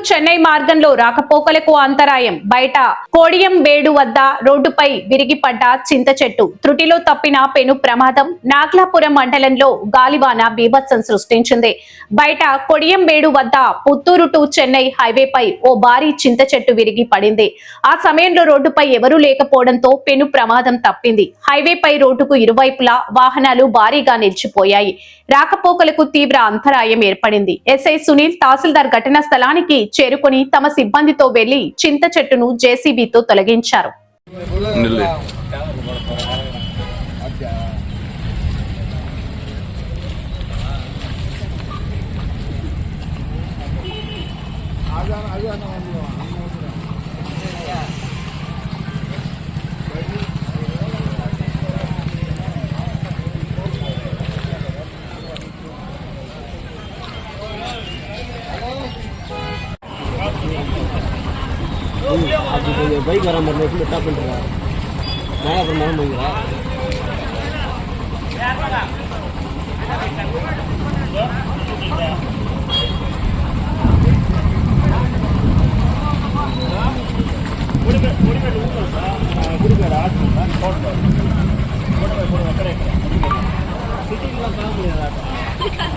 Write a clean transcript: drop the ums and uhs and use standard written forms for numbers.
చెన్నై మార్గంలో రాకపోకలకు అంతరాయం. బయట కోడియంబేడు వద్ద రోడ్డుపై విరిగిపడ్డ చింత చెట్టు. త్రుటిలో తప్పిన పెను ప్రమాదం. నాగ్లాపురం మండలంలో గాలివాన బీభత్సం సృష్టించింది. బయట కొడియంబేడు వద్ద పుత్తూరు టు చెన్నై హైవేపై ఓ భారీ చింత చెట్టు విరిగి పడింది. ఆ సమయంలో రోడ్డుపై ఎవరూ లేకపోవడంతో పెను ప్రమాదం తప్పింది. హైవేపై రోడ్డుకు ఇరువైపులా వాహనాలు భారీగా నిలిచిపోయాయి. రాకపోకలకు తీవ్ర అంతరాయం ఏర్పడింది. ఎస్ఐ సునీల్, తహసీల్దార్ ఘటనా స్థలానికి చేరుకుని తమ సిబ్బందితో వెళ్లి చింత చెట్టును జేసీబీతో తొలగించారు. பைக் வர மாதிரி ஸ்டாப் பண்ணுறா நான் அப்புறம் மரம் போய்க்கிறா சிட்டிலாம் பார்க்க முடியாது.